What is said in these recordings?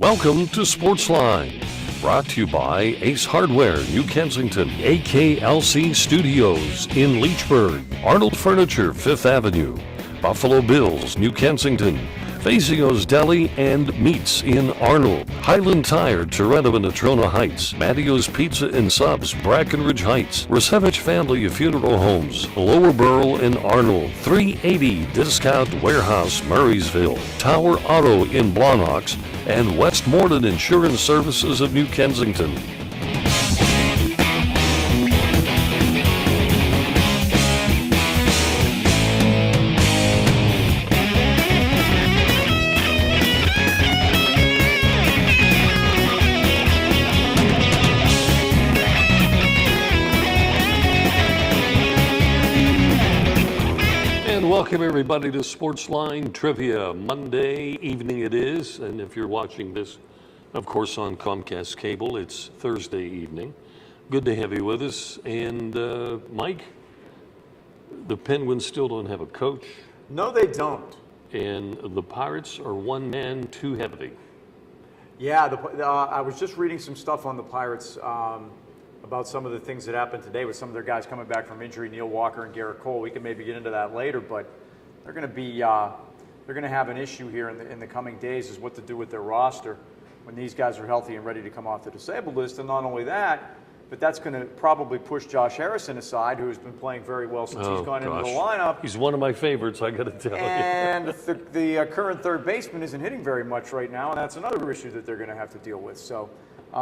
Welcome to Sportsline, brought to you by Ace Hardware, New Kensington, AKLC Studios in Leechburg, Arnold Furniture, 5th Avenue, Buffalo Bills, New Kensington, Fazio's Deli and Meats in Arnold, Highland Tire, Toronto and Natrona Heights, Mattio's Pizza and Subs, Brackenridge Heights, Resevich Family Funeral Homes, Lower Burl in Arnold, 380 Discount Warehouse, Murraysville, Tower Auto in Blawnox, and Westmoreland Insurance Services of New Kensington. Welcome everybody to Sportsline Trivia. Monday evening it is, and if you're watching this, of course, on Comcast Cable, it's Thursday evening. Good to have you with us. And Mike, the Penguins still don't have a coach. No, they don't. And the Pirates are one man too heavy. Yeah, I was just reading some stuff on the Pirates about some of the things that happened today with some of their guys coming back from injury, Neil Walker and Garrett Cole. We can maybe get into that later, but they're going to be they're going to have an issue here in the coming days is what to do with their roster when these guys are healthy and ready to come off the disabled list. And not only that, but that's going to probably push Josh Harrison aside, who has been playing very well since he's gone into the lineup. He's one of my favorites, I got to tell you. And the current third baseman isn't hitting very much right now, and that's another issue that they're going to have to deal with. So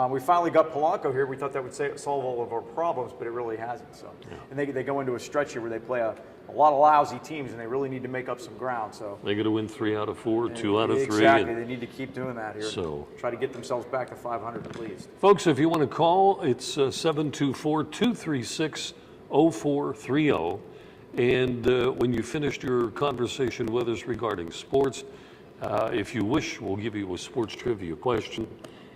we finally got Polanco here. We thought that would solve all of our problems, but it really hasn't. So, yeah. And they go into a stretch here where they play a lot of lousy teams, and they really need to make up some ground. So they're going to win 3 out of 4, 2 out of 3. Exactly. They need to keep doing that here. So try to get themselves back to 500 at least. Folks, if you want to call, it's 724-236-0430. And when you finished your conversation with us regarding sports, if you wish, we'll give you a sports trivia question.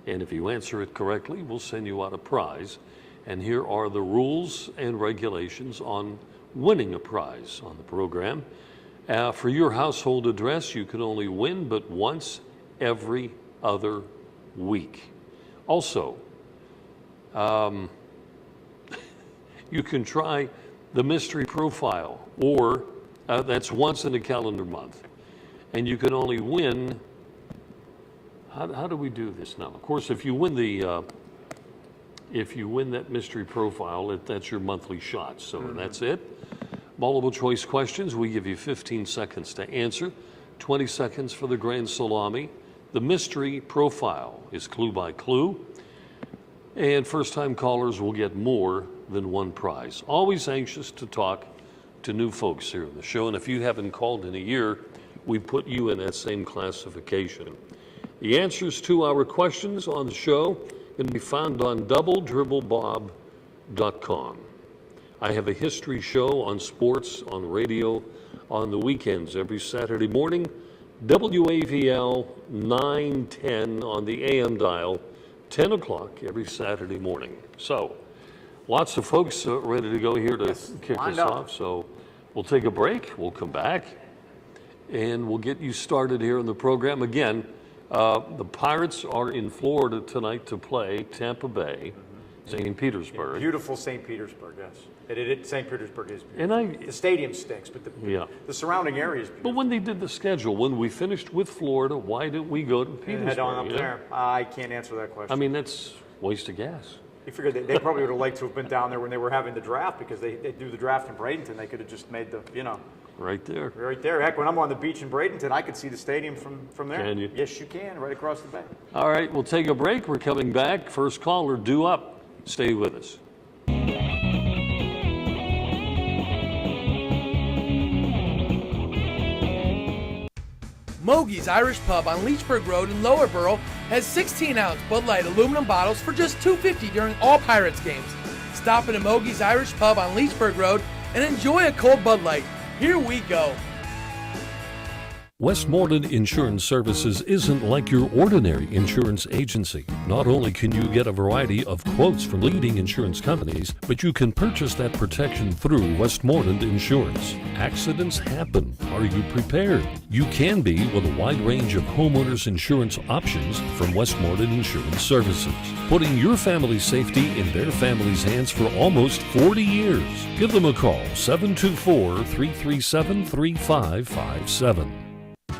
And if you answer it correctly, we'll send you out a prize. And here are the rules and regulations on winning a prize on the program. For your household address, you can only win but once every other week. Also, you can try the mystery profile, or that's once in a calendar month. And you can only win. How do we do this now? Of course, if you win that mystery profile, that's your monthly shot. So that's it. Multiple choice questions. We give you 15 seconds to answer, 20 seconds for the grand salami. The mystery profile is clue by clue. And first-time callers will get more than one prize. Always anxious to talk to new folks here on the show. And if you haven't called in a year, we put you in that same classification. The answers to our questions on the show can be found on doubledribblebob.com. I have a history show on sports, on radio, on the weekends every Saturday morning. WAVL 910 on the AM dial, 10 o'clock every Saturday morning. So, lots of folks ready to go here to kick us off. So, we'll take a break. We'll come back, and we'll get you started here in the program. Again, the Pirates are in Florida tonight to play Tampa Bay, St. Petersburg. Beautiful St. Petersburg, yes. St. Petersburg is beautiful. And the stadium stinks, but the surrounding area is beautiful. But when they did the schedule, when we finished with Florida, why didn't we go to Petersburg? Head on up there. I can't answer that question. I mean, that's waste of gas. You figured they probably would have liked to have been down there when they were having the draft, because they do the draft in Bradenton. They could have just made the, Right there. Right there. Heck, when I'm on the beach in Bradenton, I could see the stadium from there. Can you? Yes, you can, right across the bay. All right, we'll take a break. We're coming back. First caller, due up. Stay with us. Mogi's Irish Pub on Leechburg Road in Lower Borough has 16-ounce Bud Light aluminum bottles for just $2.50 during all Pirates games. Stop in a Mogi's Irish Pub on Leechburg Road and enjoy a cold Bud Light. Here we go. Westmoreland Insurance Services isn't like your ordinary insurance agency. Not only can you get a variety of quotes from leading insurance companies, but you can purchase that protection through Westmoreland Insurance. Accidents happen. Are you prepared? You can be with a wide range of homeowners insurance options from Westmoreland Insurance Services, putting your family's safety in their family's hands for almost 40 years. Give them a call, 724-337-3557.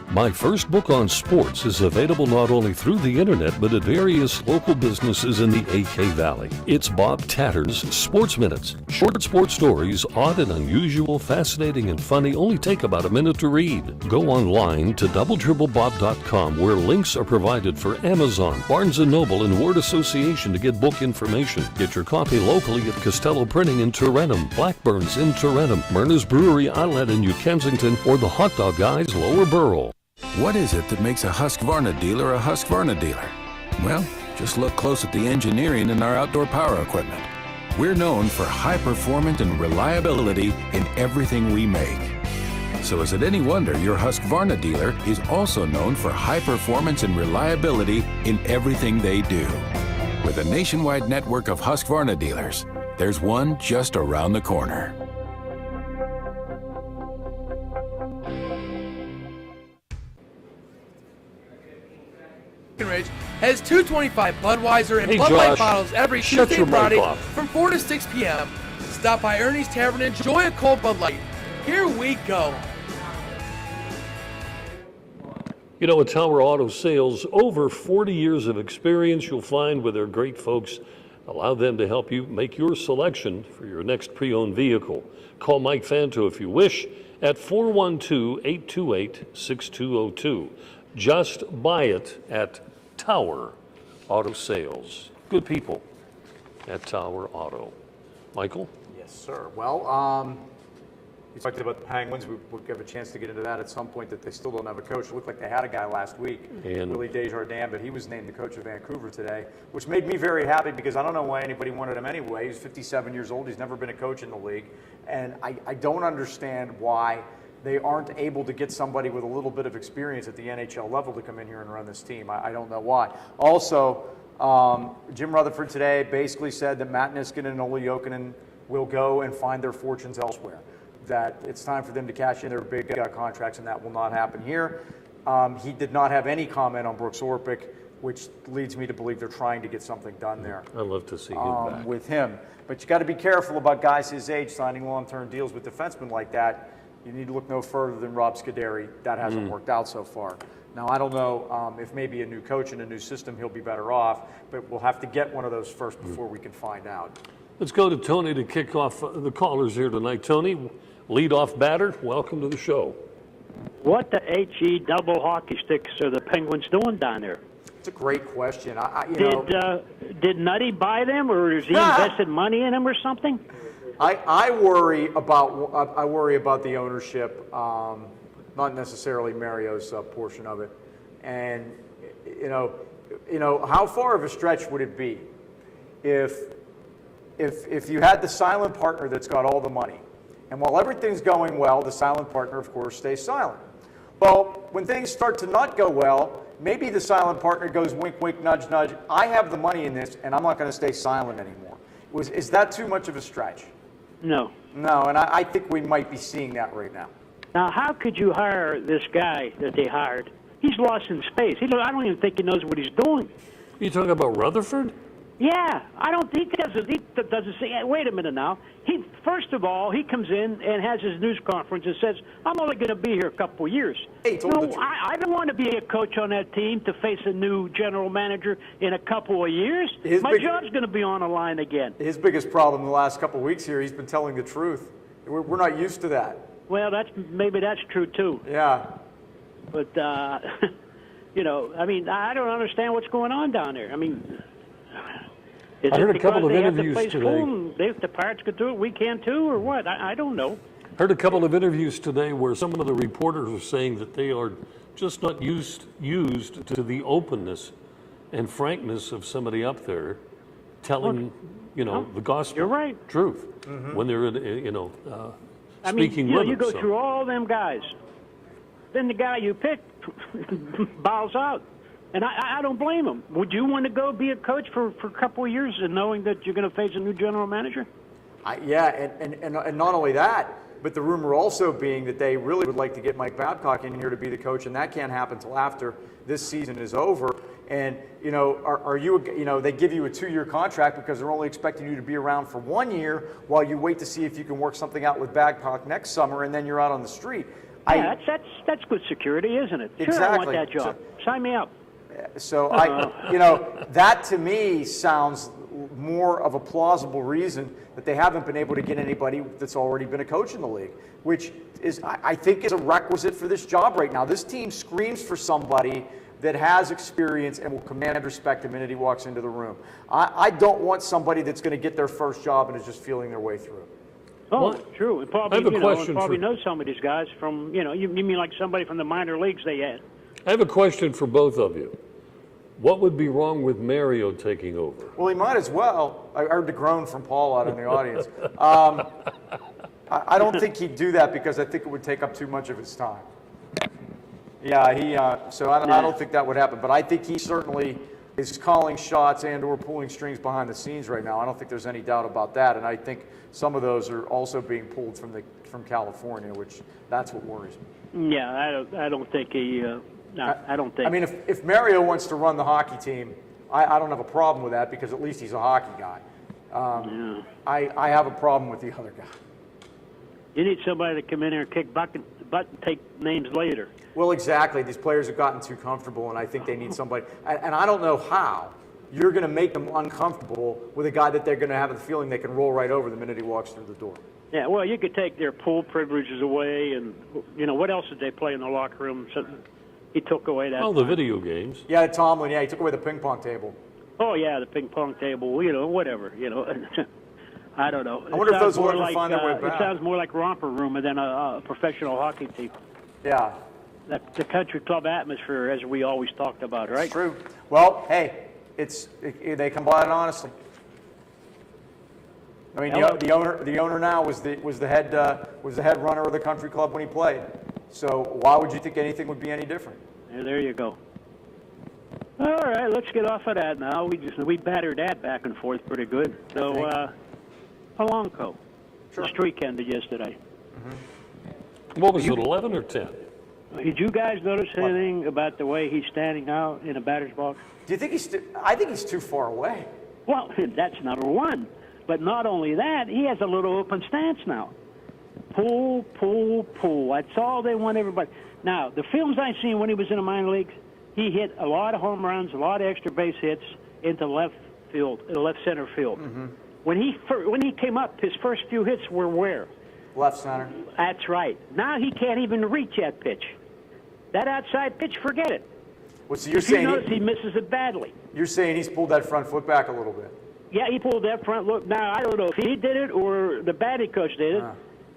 My first book on sports is available not only through the internet, but at various local businesses in the AK Valley. It's Bob Tatter's Sports Minutes. Short sports stories, odd and unusual, fascinating and funny, only take about a minute to read. Go online to doubletripplebob.com, where links are provided for Amazon, Barnes & Noble, and Word Association to get book information. Get your copy locally at Costello Printing in Tarentum, Blackburn's in Tarentum, Myrna's Brewery Outlet in New Kensington, or the Hot Dog Guys Lower Borough. What is it that makes a Husqvarna dealer a Husqvarna dealer? Well, just look close at the engineering in our outdoor power equipment. We're known for high performance and reliability in everything we make. So is it any wonder your Husqvarna dealer is also known for high performance and reliability in everything they do? With a nationwide network of Husqvarna dealers, there's one just around the corner. Ridge has 225 Budweiser and Hey, Bud Light Josh, bottles every shut Tuesday your and mic Friday off. from 4 to 6 p.m. Stop by Ernie's Tavern and enjoy a cold Bud Light. Here we go. You know, at Tower Auto Sales, over 40 years of experience you'll find with their great folks. Allow them to help you make your selection for your next pre-owned vehicle. Call Mike Fanto if you wish at 412-828-6202. Just buy it at Tower Auto Sales. Good people at Tower Auto. Michael? Yes, sir. Well, you talked about the Penguins. We'll give a chance to get into that at some point, that they still don't have a coach. It looked like they had a guy last week, Willie Desjardins, but he was named the coach of Vancouver today, which made me very happy because I don't know why anybody wanted him anyway. He's 57 years old. He's never been a coach in the league. And I don't understand why they aren't able to get somebody with a little bit of experience at the NHL level to come in here and run this team. I don't know why. Also, Jim Rutherford today basically said that Matt Niskanen and Olli Jokinen will go and find their fortunes elsewhere, that it's time for them to cash in their big contracts, and that will not happen here. He did not have any comment on Brooks Orpik, which leads me to believe they're trying to get something done there. I'd love to see him back. With him. But you got to be careful about guys his age signing long-term deals with defensemen like that. You need to look no further than Rob Scuderi. That hasn't worked out so far. Now, I don't know if maybe a new coach and a new system he'll be better off, but we'll have to get one of those first before we can find out. Let's go to Tony to kick off the callers here tonight. Tony, lead-off batter, welcome to the show. What the HE double hockey sticks are the Penguins doing down there? It's a great question. Did Nutty buy them, or has he invested money in them or something? I worry about the ownership, not necessarily Mario's portion of it. And you know, how far of a stretch would it be if you had the silent partner that's got all the money, and while everything's going well, the silent partner, of course, stays silent. Well, when things start to not go well, maybe the silent partner goes wink, wink, nudge, nudge. I have the money in this, and I'm not going to stay silent anymore. Is that too much of a stretch? No. No, and I think we might be seeing that right now. Now, how could you hire this guy that they hired? He's lost in space. I don't even think he knows what he's doing. You talking about Rutherford? Yeah, I don't think he doesn't say, wait a minute now. First of all, he comes in and has his news conference and says, I'm only going to be here a couple of years. Hey, I don't want to be a coach on that team to face a new general manager in a couple of years. My job's going to be on the line again. His biggest problem the last couple of weeks here, he's been telling the truth. We're not used to that. Well, maybe that's true, too. Yeah. But, I mean, I don't understand what's going on down there. I mean, I heard a couple of interviews today. If the Pirates could do it, we can too, or what? I don't know. Heard a couple of interviews today where some of the reporters are saying that they are just not used to the openness and frankness of somebody up there telling, the gospel. You're right. Truth. When they're, speaking with you go them, through all them guys. then the guy you pick bows out. And I don't blame him. Would you want to go be a coach for a couple of years and knowing that you're going to face a new general manager? Yeah, and not only that, but the rumor also being that they really would like to get Mike Babcock in here to be the coach, and that can't happen until after this season is over. And, you know, they give you a 2-year contract because they're only expecting you to be around for 1 year while you wait to see if you can work something out with Babcock next summer, and then you're out on the street. Yeah, that's good security, isn't it? Sure, exactly. I want that job. Sign me up. So that to me sounds more of a plausible reason that they haven't been able to get anybody that's already been a coach in the league, which is, I think, is a requisite for this job right now. This team screams for somebody that has experience and will command respect the minute he walks into the room. I don't want somebody that's going to get their first job and is just feeling their way through. Oh, true. And probably, I have a question probably know some of these guys from, you mean like somebody from the minor leagues they had. I have a question for both of you. What would be wrong with Mario taking over? Well, he might as well. I heard the groan from Paul out in the audience. I don't think he'd do that because I think it would take up too much of his time. Yeah, so I don't think that would happen. But I think he certainly is calling shots and or pulling strings behind the scenes right now. I don't think there's any doubt about that. And I think some of those are also being pulled from California, which that's what worries me. Yeah, I don't think he. No, I don't think. I mean, if Mario wants to run the hockey team, I don't have a problem with that because at least he's a hockey guy. I have a problem with the other guy. You need somebody to come in here and kick butt and take names later. Well, exactly. These players have gotten too comfortable, and I think they need somebody. And I don't know how you're going to make them uncomfortable with a guy that they're going to have the feeling they can roll right over the minute he walks through the door. Yeah, well, you could take their pool privileges away, and what else did they play in the locker room? He took away that. Oh, the video games. Yeah, Tomlin. Yeah, he took away the ping pong table. Oh yeah, the ping pong table. Whatever. I don't know. I wonder if those will ever find their way back. It sounds more like romper room than a professional hockey team. Yeah. The country club atmosphere, as we always talked about, right? It's true. Well, hey, they come by it honestly. I mean, the owner now was the head runner of the country club when he played. So why would you think anything would be any different? Yeah, there you go. All right, let's get off of that now. We battered that back and forth pretty good. So, Polanco, Sure. the streak ended yesterday. What was it, 11 or 10? Did you guys notice anything about the way he's standing out in a batter's box? Do you think I think he's too far away. Well, that's number one. But not only that, he has a little open stance now. Pull, pull, pull. That's all they want everybody. Now, the films I've seen when he was in the minor leagues, he hit a lot of home runs, a lot of extra base hits into left center field. Mm-hmm. When he came up, his first few hits were where? Left center. That's right. Now he can't even reach that pitch. That outside pitch, forget it. Well, so you're If you saying notice, he misses it badly. You're saying he's pulled that front foot back a little bit. Yeah, he pulled that front look. Now, I don't know if he did it or the batting coach did it,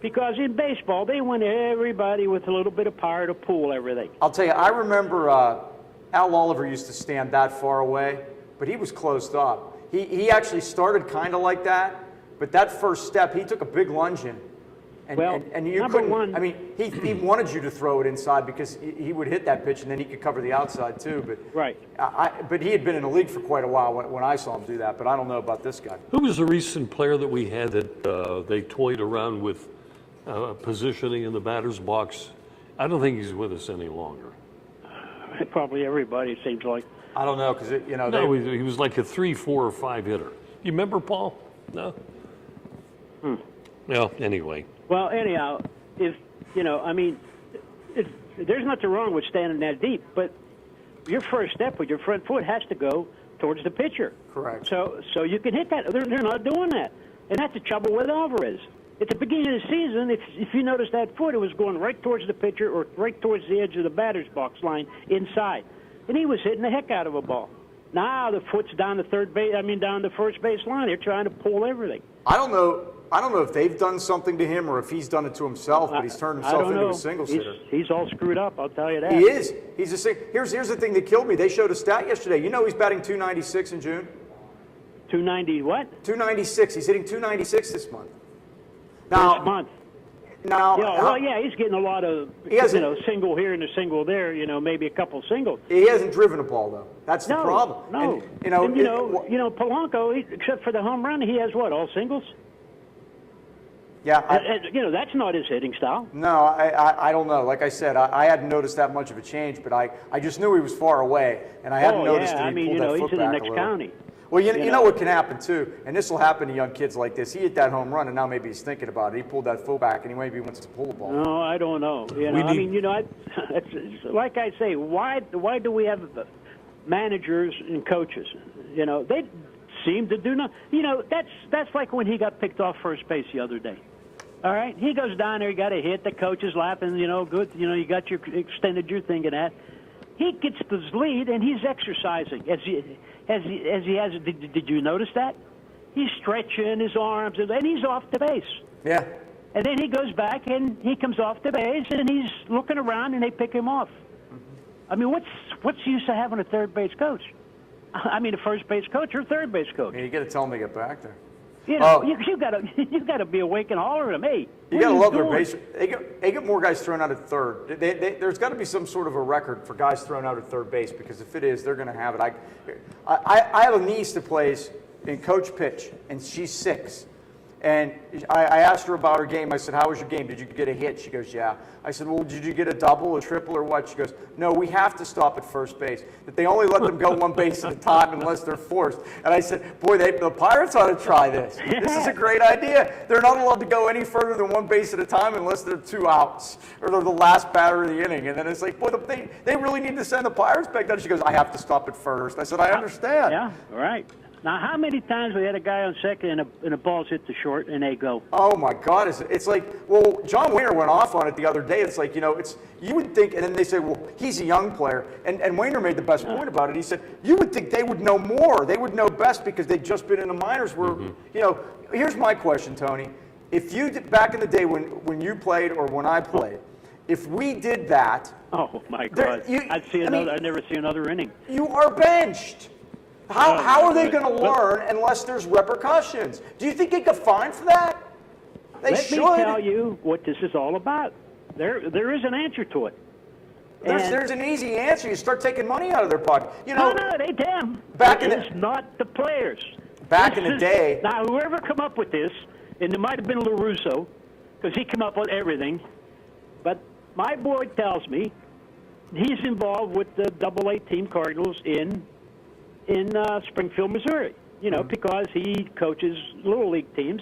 because in baseball, they want everybody with a little bit of power to pull everything. I'll tell you, I remember Al Oliver used to stand that far away, but he was closed up. He actually started kind of like that, but that first step, he took a big lunge in. And you number couldn't, one. I mean, he wanted you to throw it inside because he would hit that pitch and then he could cover the outside too. But right. But he had been in the league for quite a while when I saw him do that. But I don't know about this guy. Who was the recent player that we had that they toyed around with positioning in the batter's box? I don't think he's with us any longer. Probably everybody, it seems like. I don't know because No, he was like a 3, 4, or 5 hitter. You remember Paul? No. Well, anyway. Well, anyhow, there's nothing wrong with standing that deep, but your first step with your front foot has to go towards the pitcher. Correct. So you can hit that. They're not doing that, and that's the trouble with Alvarez. At the beginning of the season, if you notice that foot, it was going right towards the pitcher or right towards the edge of the batter's box line inside, and he was hitting the heck out of a ball. Now the foot's down the down the first base line. They're trying to pull everything. I don't know if they've done something to him or if he's done it to himself, but he's turned himself into a single sitter. He's all screwed up, I'll tell you that. He is. He's here's the thing that killed me. They showed a stat yesterday. You know he's batting .296 in June? 290 what? 296. He's hitting .296 this month. Now, This month. Now, well, yeah, he's getting a lot of, single here and a single there, maybe a couple singles. He hasn't driven a ball, though. That's the problem. No, and, Polanco, except for the home run, he has what, all singles? Yeah. That's not his hitting style. No, I don't know. Like I said, I hadn't noticed that much of a change, but I just knew he was far away, and I hadn't noticed that he pulled that foot he's in the back next a little. county. Well, you know what can happen, too, and this will happen to young kids like this. He hit that home run, and now maybe he's thinking about it. He pulled that foot back, and he maybe wants to pull the ball. No, I don't know. It's like I say, why do we have managers and coaches? They seem to do nothing. That's like when he got picked off first base the other day. All right, he goes down there, he got a hit. The coach is laughing. Good. You got extended your thing and that. He gets this lead, and he's exercising as he has. Did you notice that? He's stretching his arms, and then he's off the base. Yeah. And then he goes back, and he comes off the base, and he's looking around, and they pick him off. I mean, what's the use of having a third base coach? I mean, a first base coach or a third base coach? Yeah, you got to tell him to get back there. You got to be awake and holler at him. Hey, you got to love their base. They get more guys thrown out at third. There's got to be some sort of a record for guys thrown out at third base, because if it is, they're going to have it. I have a niece that plays in coach pitch, and she's 6. And I asked her about her game. I said, how was your game? Did you get a hit? She goes, yeah. I said, well, did you get a double, a triple, or what? She goes, no, we have to stop at first base. That they only let them go one base at a time unless they're forced. And I said, boy, the Pirates ought to try this. This is a great idea. They're not allowed to go any further than one base at a time unless they're 2 outs or they're the last batter of the inning. And then it's like, boy, they really need to send the Pirates back down. She goes, I have to stop at first. I said, I understand. Yeah, right. Now, how many times we had a guy on second and a ball's hit the short and they go? Oh my God! It's like, well, John Wayner went off on it the other day. It's like, you would think, and then they say, well, he's a young player, and Wayner made the best point about it. He said, you would think they would know more. They would know best because they'd just been in the minors. Where, here's my question, Tony. If you did, back in the day when you played or when I played, if we did that, oh my God, I'd never see another inning. You are benched. How are they going to learn unless there's repercussions? Do you think they get fined for that? Let me tell you what this is all about. There is an answer to it. There's an easy answer. You start taking money out of their pocket. No, they damn. It's not the players. Back in the day. Now, whoever come up with this, and it might have been LaRusso, because he came up with everything, but my boy tells me he's involved with the AA team Cardinals in Springfield, Missouri, because he coaches Little League teams,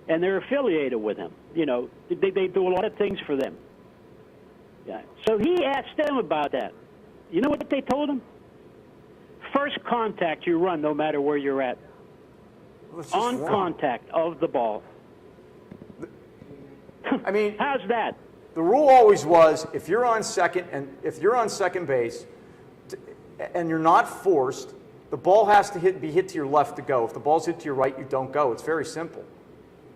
and they're affiliated with him. They do a lot of things for them. Yeah. So he asked them about that. You know what they told him? First contact you run, no matter where you're at. On contact of the ball. I mean, how's that? The rule always was, if you're on second base, and you're not forced, the ball has to be hit to your left to go. If the ball's hit to your right, you don't go. It's very simple.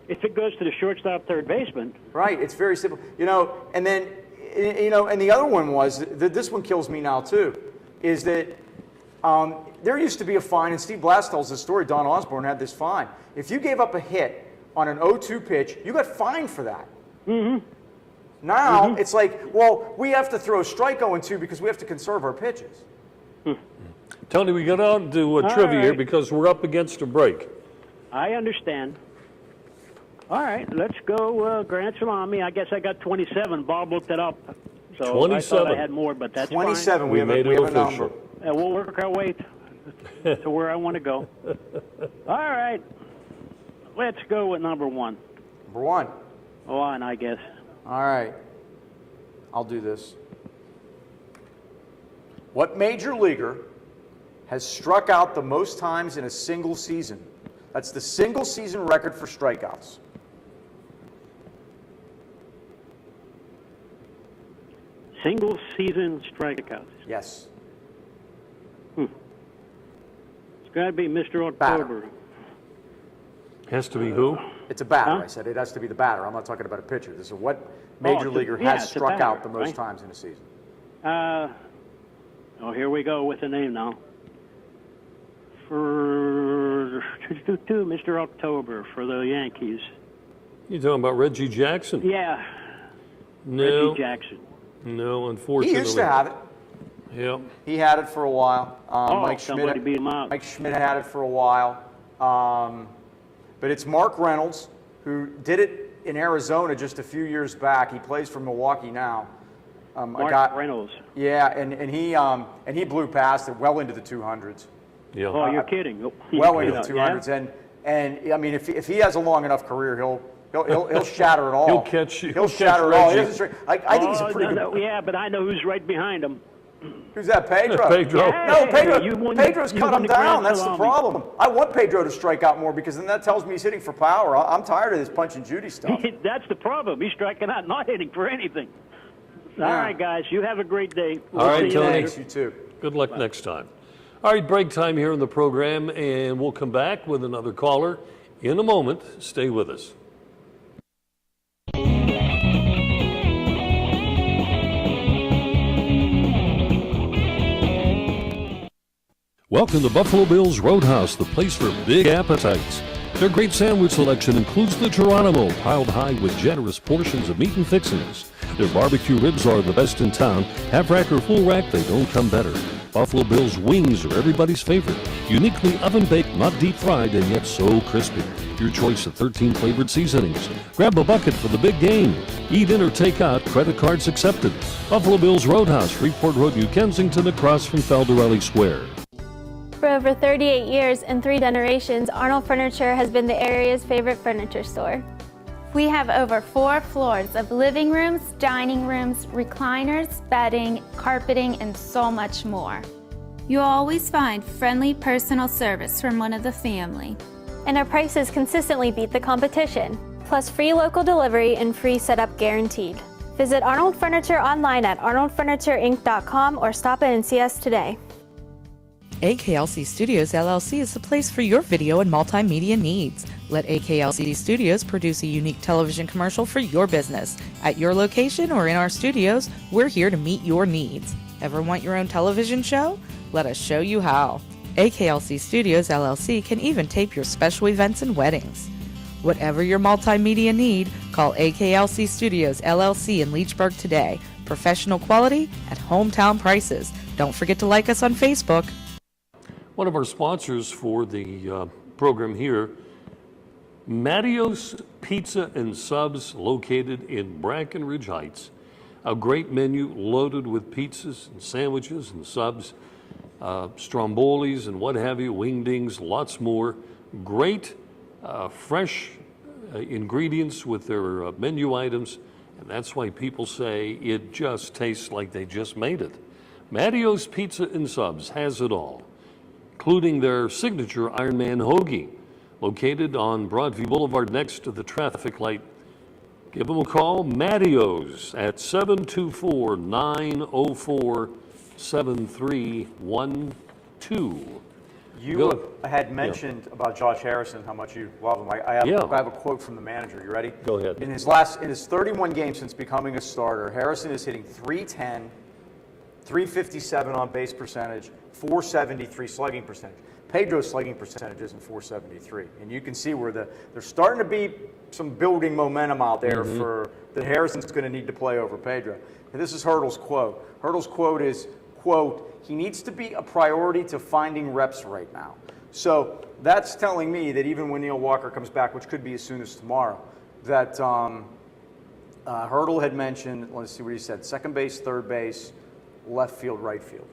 If it goes to the shortstop, third baseman. Right. It's very simple. And then, and the other one was, this one kills me now too, is that there used to be a fine, and Steve Blass tells this story, Don Osborne had this fine. If you gave up a hit on an 0-2 pitch, you got fined for that. Mm-hmm. Now, it's like, well, we have to throw a strike 0-2 because we have to conserve our pitches. Tony, we got on to trivia here because we're up against a break. I understand. All right, let's go Grand Salami. I guess I got 27. Bob looked it up. So 27. I thought I had more, but that's 27. Fine. We made it official. We'll work our way to where I want to go. All right, let's go with number 1. Number 1. 1, I guess. All right. I'll do this. What major leaguer has struck out the most times in a single season? That's the single season record for strikeouts. Single season strikeouts. Yes. It's got to be Mr. October. Batter. Has to be who? It's a batter. Huh? I said it has to be the batter. I'm not talking about a pitcher. This is what major leaguer has struck out the most times in a season. Here we go with the name now. For Mr. October for the Yankees. You talking about Reggie Jackson? Yeah, No. Reggie Jackson. No, He unfortunately. used to have it. Yeah. He had it for a while. Somebody beat him out. Mike Schmidt had it for a while. But it's Mark Reynolds, who did it in Arizona just a few years back. He plays for Milwaukee now. Mark Reynolds. Yeah, and he blew past it well into the 200s. Yeah. Oh, you're kidding. Well into the 200s. And I mean, if he has a long enough career, he'll shatter it all. He'll shatter it all. I think he's a pretty good. Yeah, but I know who's right behind him. Who's that, Pedro? Pedro. No, Pedro's you cut won him the down. Grand That's the Slam. problem. I want Pedro to strike out more because then that tells me he's hitting for power. I'm tired of this punch and Judy stuff. That's the problem. He's striking out, not hitting for anything. All right, guys. You have a great day. All right, see you Tony. later. Thanks, you too. Good luck next time. All right, break time here in the program, and we'll come back with another caller in a moment. Stay with us. Welcome to Buffalo Bill's Roadhouse, the place for big appetites. Their great sandwich selection includes the Geronimo, piled high with generous portions of meat and fixings. Their barbecue ribs are the best in town. Half rack or full rack, they don't come better. Buffalo Bill's wings are everybody's favorite. Uniquely oven-baked, not deep-fried, and yet so crispy. Your choice of 13 flavored seasonings. Grab a bucket for the big game. Eat in or take out, credit cards accepted. Buffalo Bill's Roadhouse, Freeport Road, New Kensington, across from Felderelli Square. For over 38 years and 3 generations, Arnold Furniture has been the area's favorite furniture store. We have over 4 floors of living rooms, dining rooms, recliners, bedding, carpeting, and so much more. You'll always find friendly personal service from one of the family. And our prices consistently beat the competition, plus free local delivery and free setup guaranteed. Visit Arnold Furniture online at arnoldfurnitureinc.com or stop in and see us today. AKLC Studios LLC is the place for your video and multimedia needs. Let AKLC Studios produce a unique television commercial for your business. At your location or in our studios, we're here to meet your needs. Ever want your own television show? Let us show you how. AKLC Studios LLC can even tape your special events and weddings. Whatever your multimedia need, call AKLC Studios LLC in Leechburg today. Professional quality at hometown prices. Don't forget to like us on Facebook. One of our sponsors for the program here, Matteo's Pizza and Subs, located in Brackenridge Heights. A great menu loaded with pizzas and sandwiches and subs, strombolis and what have you, wingdings, lots more. Great fresh ingredients with their menu items, and that's why people say it just tastes like they just made it. Matteo's Pizza and Subs has it all, including their signature Ironman hoagie, located on Broadview Boulevard next to the traffic light. Give them a call, Matteo's, at 724-904-7312. You had mentioned about Josh Harrison, how much you love him. I have a quote from the manager. You ready? Go ahead. In his 31 games since becoming a starter, Harrison is hitting .310, .357 on base percentage, .473 slugging percentage. Pedro's slugging percentage isn't .473, and you can see where there's starting to be some building momentum out there for that Harrison's going to need to play over Pedro. And this is Hurdle's quote. Hurdle's quote is, quote, "He needs to be a priority to finding reps right now." So that's telling me that even when Neil Walker comes back, which could be as soon as tomorrow, that Hurdle had mentioned, let's see what he said, second base, third base, left field, right field.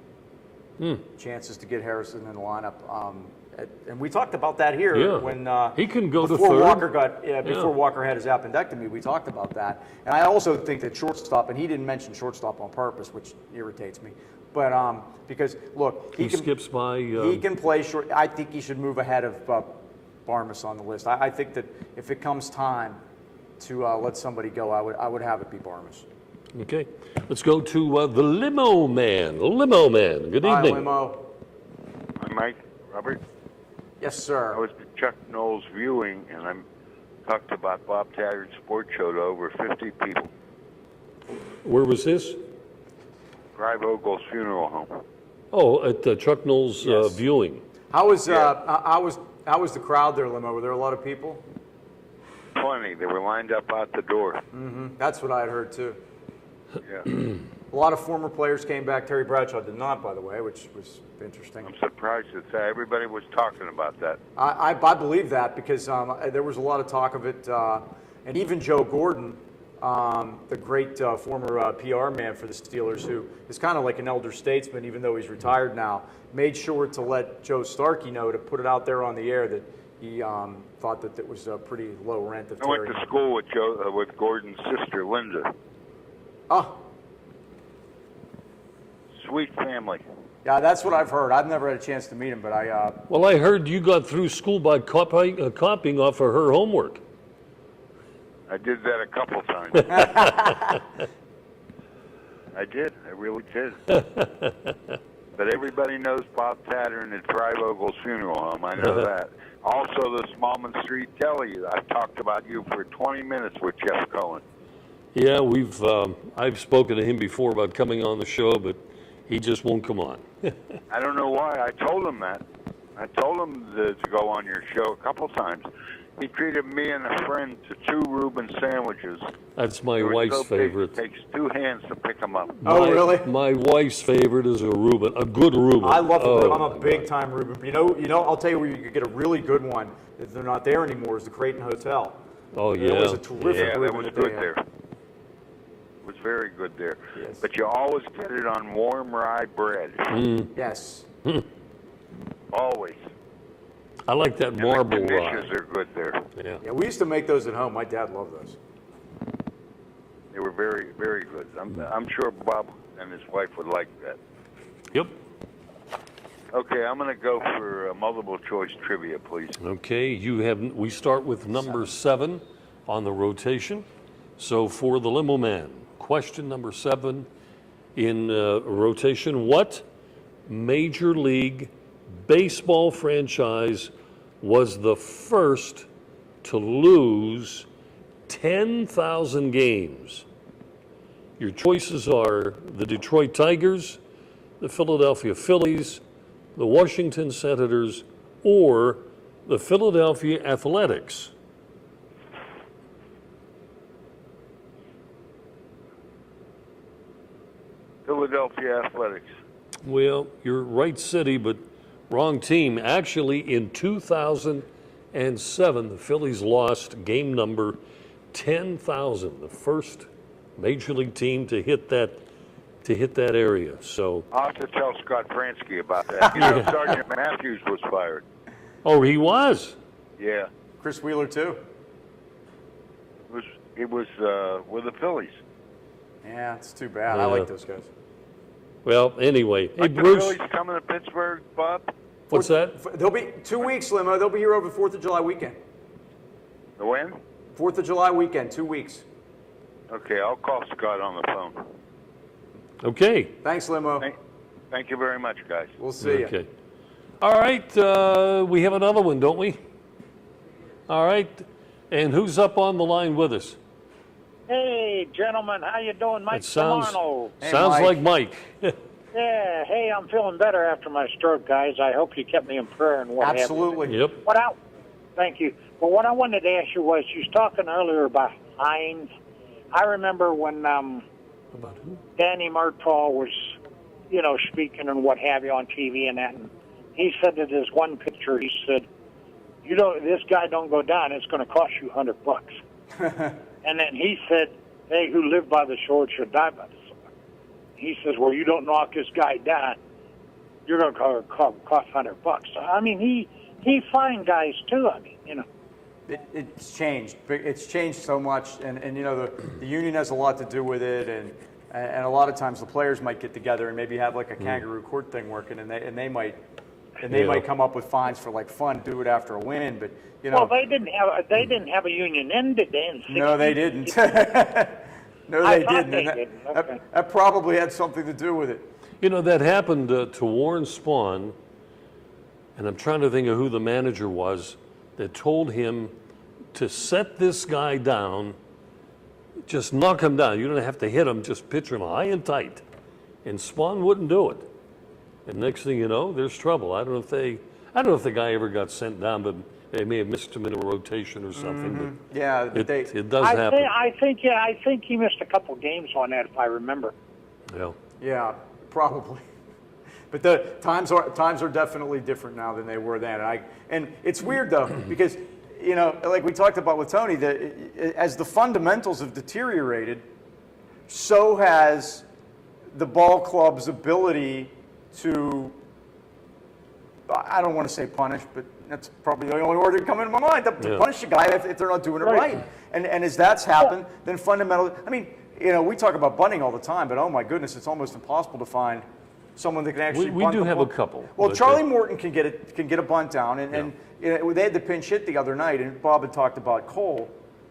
Chances to get Harrison in the lineup. And we talked about that here when he can go to before third. Before Walker had his appendectomy. We talked about that, and I also think that shortstop, and he didn't mention shortstop on purpose, which irritates me. But because look, he skips by. He can play short. I think he should move ahead of Barmas on the list. I think that if it comes time to let somebody go, I would have it be Barmas. Okay, let's go to the Limo Man. Limo Man, good evening. Hi, Limo. Hi, Mike. Robert? Yes, sir. I was at Chuck Knowles viewing, and I talked about Bob Taggart's sports show to over 50 people. Where was this? Clive Ogle's funeral home. Oh, at Chuck Knowles viewing. How was the crowd there, Limo? Were there a lot of people? plenty. They were lined up out the door. That's what I had heard too. Yeah. A lot of former players came back. Terry Bradshaw did not, by the way, which was interesting. I'm surprised that everybody was talking about that. I believe that because there was a lot of talk of it, and even Joe Gordon, the great former PR man for the Steelers, who is kind of like an elder statesman, even though he's retired now, made sure to let Joe Starkey know to put it out there on the air that he thought that it was a pretty low rent. I went to school with Gordon's sister, Linda. Oh. Sweet family. Yeah, that's what I've heard. I've never had a chance to meet him, but I... Well, I heard you got through school by copying off of her homework. I did that a couple times. I did. I really did. But everybody knows Bob Tattern at Thrive Ogle's funeral home. I know that. Also, the Smallman Street Telly. I've talked about you for 20 minutes with Jeff Cohen. Yeah, I've spoken to him before about coming on the show, but he just won't come on. I don't know why. I told him that. I told him to go on your show a couple times. He treated me and a friend to 2 Reuben sandwiches. That's my wife's favorite. It takes 2 hands to pick them up. Really? My wife's favorite is a Reuben, a good Reuben. I love it. I'm a big-time Reuben. You know, I'll tell you where you could get a really good one. If they're not there anymore, is the Creighton Hotel. Oh, yeah. It was a terrific Reuben. That was good there. It was very good there. Yes. But you always get it on warm rye bread. Yes. Always. I like that marble The rye. dishes are good there. Yeah, we used to make those at home. My dad loved those. They were very, very good. I'm sure Bob and his wife would like that. Yep. Okay, I'm going to go for multiple choice trivia, please. Okay, we start with number 7 on the rotation. So for the Limo Man, question number 7 in rotation: what Major League Baseball franchise was the first to lose 10,000 games? Your choices are the Detroit Tigers, the Philadelphia Phillies, the Washington Senators, or the Philadelphia Athletics. Philadelphia Athletics. Well, you're right city, but wrong team. Actually, in 2007, the Phillies lost game number 10,000, the first major league team to hit that area. So I'll have to tell Scott Fransky about that. You know, Sergeant Matthews was fired. Oh, he was? Yeah. Chris Wheeler too. It was with the Phillies. Yeah, it's too bad. I like those guys. Well, anyway. Hey, Aren't the Bruce. Phillies coming to Pittsburgh, Bob? What's that? They'll be 2 weeks, Limo. They'll be here over 4th of July weekend. The when? 4th of July weekend, 2 weeks. Okay, I'll call Scott on the phone. Okay. Thanks, Limo. Thank you very much, guys. We'll see you. Okay. All right, we have another one, don't we? All right. And who's up on the line with us? Hey, gentlemen, how you doing? Mike It sounds Romano. sounds like Mike. Yeah, hey, I'm feeling better after my stroke, guys. I hope you kept me in prayer and what Absolutely. Yep. Thank you. But what I wanted to ask you was, you was talking earlier about Hines. I remember when About who? Danny Murtaugh was, speaking and what have you on TV and that, and he said that his one picture, he said, this guy don't go down, it's going to cost you $100. And then he said, hey, who live by the shore should die by the sword. He says, well, you don't knock this guy down, you're going to cost $100. So, I mean, he fined guys too. I mean, It's changed. It's changed so much, and the union has a lot to do with it, and a lot of times the players might get together and maybe have like a kangaroo court thing working, and they might come up with fines for like fun, do it after a win, but Well, they didn't have a union in, did they? No, they didn't. No, they didn't. Okay. That probably had something to do with it. That happened to Warren Spahn, and I'm trying to think of who the manager was that told him to set this guy down, just knock him down. You don't have to hit him, just pitch him high and tight. And Spahn wouldn't do it. And next thing you know, there's trouble. I don't know if the guy ever got sent down, but They may have missed him in a rotation or something. But Yeah, it does I happen. I think he missed a couple games on that, if I remember. Yeah. Yeah, probably. But the times are definitely different now than they were then. And it's weird though, because like we talked about with Tony, that as the fundamentals have deteriorated, so has the ball club's ability to, I don't want to say punish, but that's probably the only word that come into my mind, to punish a guy if they're not doing it right. And as that's happened, then fundamentally, I mean, we talk about bunting all the time, but oh my goodness, it's almost impossible to find someone that can actually bunt. We do the have ball. a couple. Well, Charlie Morton can get a bunt down, and they had the pinch hit the other night, and Bob had talked about Cole,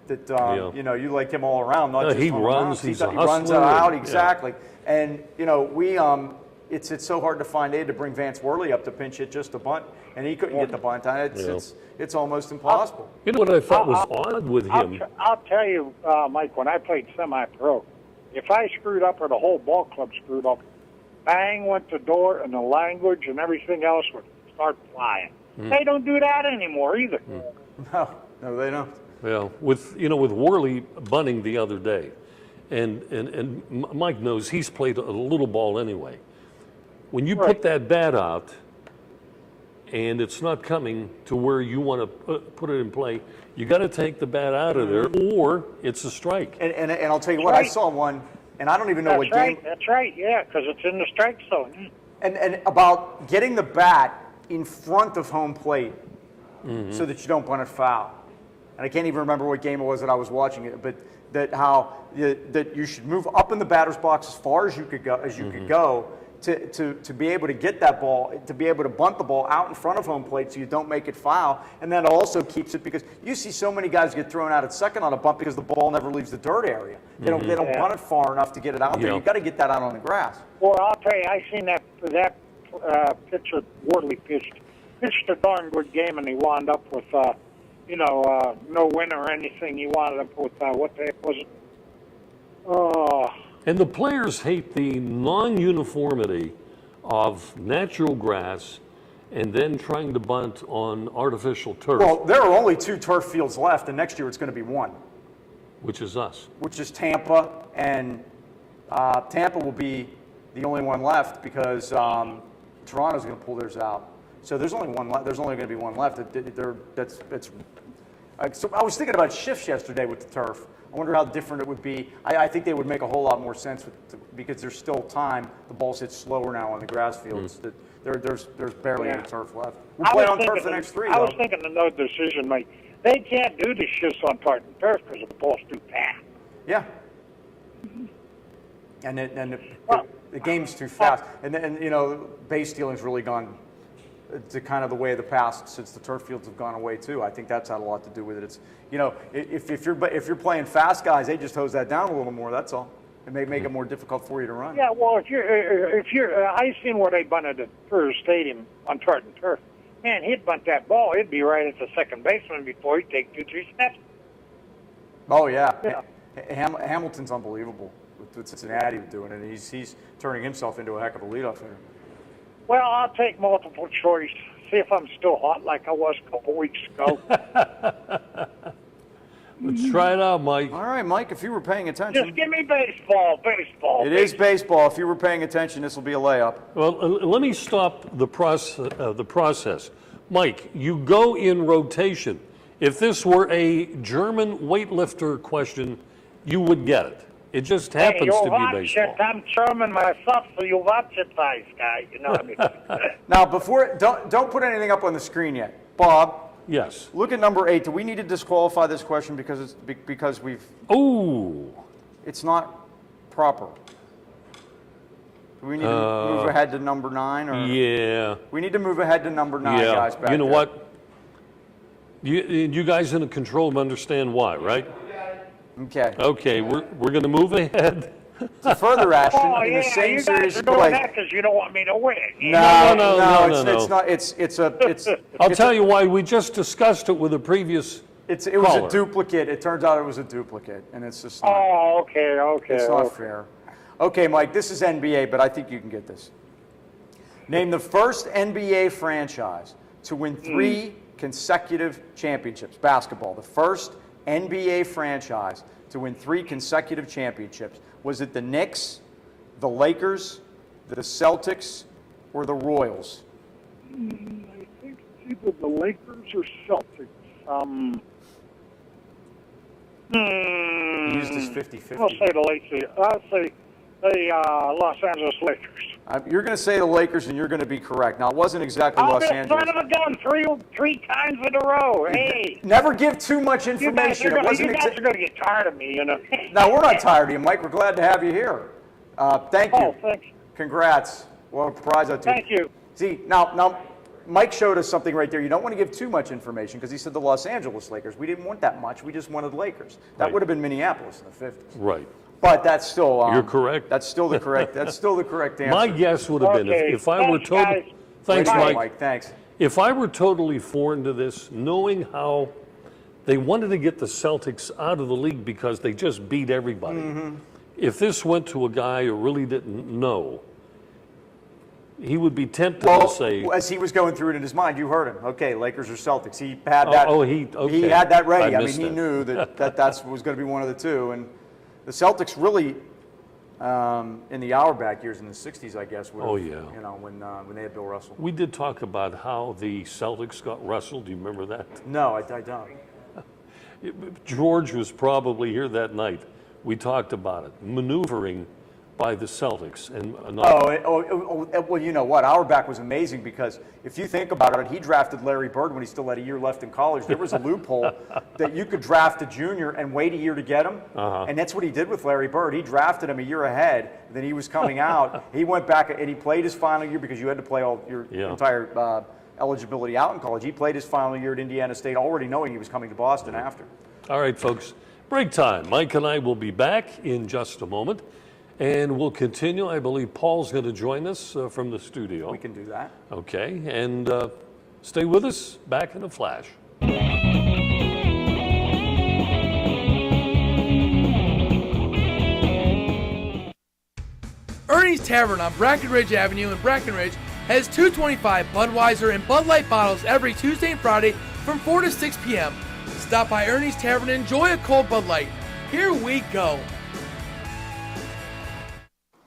that you like him all around, not just he on the runs. mound. He's He a runs hustler. out exactly, and we it's so hard to find to bring Vance Worley up to pinch hit just to bunt, and he couldn't get the bunt on. It's almost impossible. You know what I thought was odd with him? I'll tell you, Mike, when I played semi-pro, if I screwed up or the whole ball club screwed up, bang went the door, and the language and everything else would start flying. They don't do that anymore either. No, they don't. Well, with Worley bunting the other day, and Mike knows he's played a little ball anyway. When you put that bat out, and it's not coming to where you want to put it in play, you got to take the bat out of there, or it's a strike. And I'll tell you what, I saw one, and I don't even know what game. That's right, yeah, because it's in the strike zone. And about getting the bat in front of home plate so that you don't bunt it foul. And I can't even remember what game it was that I was watching it, but that you should move up in the batter's box as far as you could go, to be able to get that ball, to be able to bunt the ball out in front of home plate so you don't make it foul. And that also keeps it, because you see so many guys get thrown out at second on a bunt because the ball never leaves the dirt area. They don't bunt it far enough to get it out there. You've got to get that out on the grass. Well, I'll tell you, I seen that pitcher Worley pitched a darn good game, and he wound up with no win or anything. He wound up with what the heck was it? Oh. And the players hate the non-uniformity of natural grass and then trying to bunt on artificial turf. Well, there are only 2 turf fields left, and next year it's going to be 1. Which is us. Which is Tampa, and Tampa will be the only one left because Toronto's going to pull theirs out. So there's only one left. There's only going to be one left. So I was thinking about shifts yesterday with the turf. I wonder how different it would be. I think they would make a whole lot more sense because there's still time. The balls hit slower now on the grass fields. There's barely any turf left. We're playing on turf the next 3. I was thinking of no decision make. They can't do the shifts on tartan turf because the ball's too fast. Yeah. And the game's too fast. And base stealing's really gone to kind of the way of the past since the turf fields have gone away too. I think that's had a lot to do with it. It's if you're playing fast guys, they just hose that down a little more. That's all. It may make it more difficult for you to run. Yeah, well, if you're I seen where they bunted at First Stadium on tartan turf. Man, he'd bunt that ball. It'd be right at the second baseman before he'd take 2-3 steps. Oh yeah. Hamilton's unbelievable with Cincinnati doing it. He's turning himself into a heck of a leadoff hitter. Well, I'll take multiple choice. See if I'm still hot like I was a couple weeks ago. Let's try it out, Mike. All right, Mike, if you were paying attention. Just give me baseball. It is baseball. If you were paying attention, this will be a layup. Well, let me stop the process. Mike, you go in rotation. If this were a German weightlifter question, you would get it. It just happens to be baseball. I'm German myself, so you watch it, nice guy. You know what I mean? Now, don't put anything up on the screen yet, Bob. Yes. Look at number 8. Do we need to disqualify this question because we've? Ooh. It's not proper. Do we need to move ahead to number 9? Or? Yeah. We need to move ahead to number 9, guys. You know what? You guys in the control room understand why, right? Okay. Okay, we're going to move ahead. To further action in the same you series guys are of doing play. that because you don't want me to win. No. It's not. It's. I'll tell you why. We just discussed it with a previous. It was a duplicate. It turns out it was a duplicate, and it's just. Not, okay. It's not fair. Okay, Mike. This is NBA, but I think you can get this. Name the first NBA franchise to win 3 consecutive championships. Basketball, the first NBA franchise to win 3 consecutive championships. Was it the Knicks, the Lakers, the Celtics, or the Royals? I think it's either the Lakers or Celtics. He used his 50-50. I'll say the Lakers. I'll say the Los Angeles Lakers. You're going to say the Lakers, and you're going to be correct. Now, it wasn't exactly Los Angeles. Son of a gun, three times in a row. Hey. Never give too much information. You guys are going to get tired of me, you know. No, we're not tired of you, Mike. We're glad to have you here. Thank you. Oh, thanks. Congrats. What a prize out to you. Thank you. See, now, Mike showed us something right there. You don't want to give too much information because he said the Los Angeles Lakers. We didn't want that much. We just wanted Lakers. That would have been Minneapolis in the 50s. Right. But that's still you're correct. That's still the correct. That's still the correct answer. My guess would have been if I were totally. Thanks, Mike. Thanks. If I were totally foreign to this, knowing how they wanted to get the Celtics out of the league because they just beat everybody. Mm-hmm. If this went to a guy who really didn't know, he would be tempted to say. As he was going through it in his mind, you heard him. Okay, Lakers or Celtics. He had that. Okay. He had that ready. I mean, he knew that was going to be one of the two. And the Celtics really, in the Auerbach years in the '60s, I guess. You know, when they had Bill Russell. We did talk about how the Celtics got Russell. Do you remember that? No, I don't. George was probably here that night. We talked about it. Maneuvering by the Celtics. Well, you know what? Auerbach was amazing because if you think about it, he drafted Larry Bird when he still had a year left in college. There was a loophole that you could draft a junior and wait a year to get him. And that's what he did with Larry Bird. He drafted him a year ahead. Then he was coming out. He went back and he played his final year because you had to play all your entire eligibility out in college. He played his final year at Indiana State already knowing he was coming to Boston after. All right, folks. Break time. Mike and I will be back in just a moment. And we'll continue. I believe Paul's going to join us from the studio. We can do that. Okay. And stay with us. Back in a flash. Ernie's Tavern on Brackenridge Avenue in Brackenridge has 225 Budweiser and Bud Light bottles every Tuesday and Friday from 4 to 6 p.m. Stop by Ernie's Tavern and enjoy a cold Bud Light. Here we go.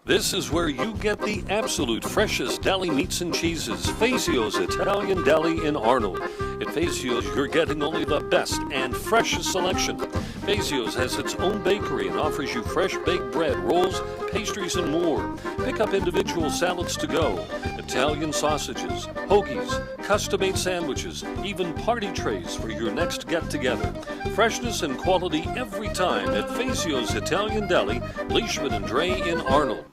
This is where you get the absolute freshest deli meats and cheeses. Fazio's Italian Deli in Arnold. At Fazio's, you're getting only the best and freshest selection. Fazio's has its own bakery and offers you fresh baked bread, rolls, pastries, and more. Pick up individual salads to go, Italian sausages, hoagies, custom-made sandwiches, even party trays for your next get-together. Freshness and quality every time at Fazio's Italian Deli, Leishman and Dre in Arnold.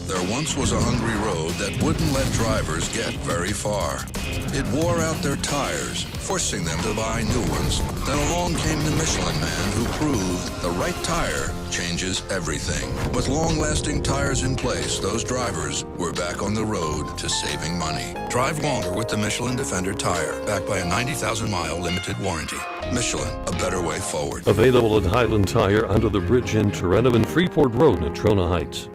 There once was a hungry road that wouldn't let drivers get very far. It wore out their tires, forcing them to buy new ones. Then along came the Michelin Man who proved the right tire changes everything. With long-lasting tires in place, those drivers were back on the road to saving money. Drive longer with the Michelin Defender tire, backed by a 90,000-mile limited warranty. Michelin, a better way forward. Available at Highland Tire under the bridge in Toronto and Freeport Road in Trona Heights.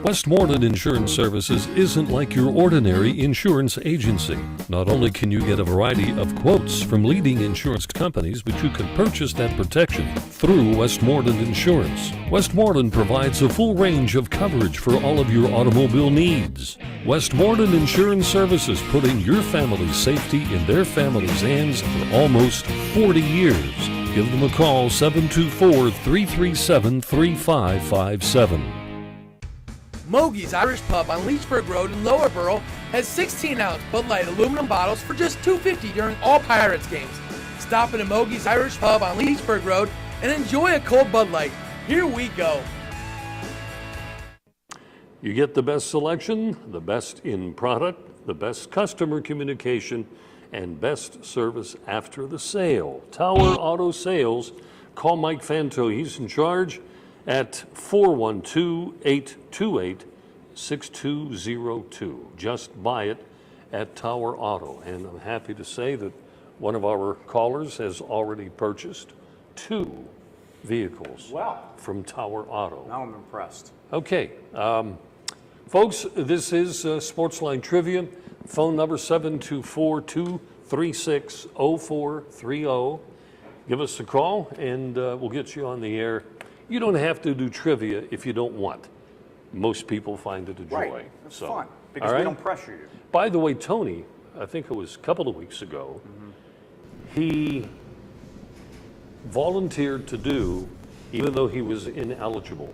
Westmoreland Insurance Services isn't like your ordinary insurance agency. Not only can you get a variety of quotes from leading insurance companies, but you can purchase that protection through Westmoreland Insurance. Westmoreland provides a full range of coverage for all of your automobile needs. Westmoreland Insurance Services, putting your family's safety in their family's hands for almost 40 years. Give them a call, 724-337-3557. Mogi's Irish Pub on Leechburg Road in Lower Borough has 16-ounce Bud Light aluminum bottles for just $2.50 during all Pirates games. Stop in a Mogi's Irish Pub on Leechburg Road and enjoy a cold Bud Light. Here we go. You get the best selection, the best in product, the best customer communication, and best service after the sale. Tower Auto Sales. Call Mike Fanto. He's in charge at 412-828-6202. Just buy it at Tower Auto. And I'm happy to say that one of our callers has already purchased 2 vehicles from Tower Auto. Now I'm impressed. Okay. Folks, this is Sportsline Trivia. Phone number 724-2 888-436-0430. Give us a call, and we'll get you on the air. You don't have to do trivia if you don't want. Most people find it a joy. Right. It's fun because all we right? don't pressure you. By the way, Tony, I think it was a couple of weeks ago, he volunteered to do, even though he was ineligible.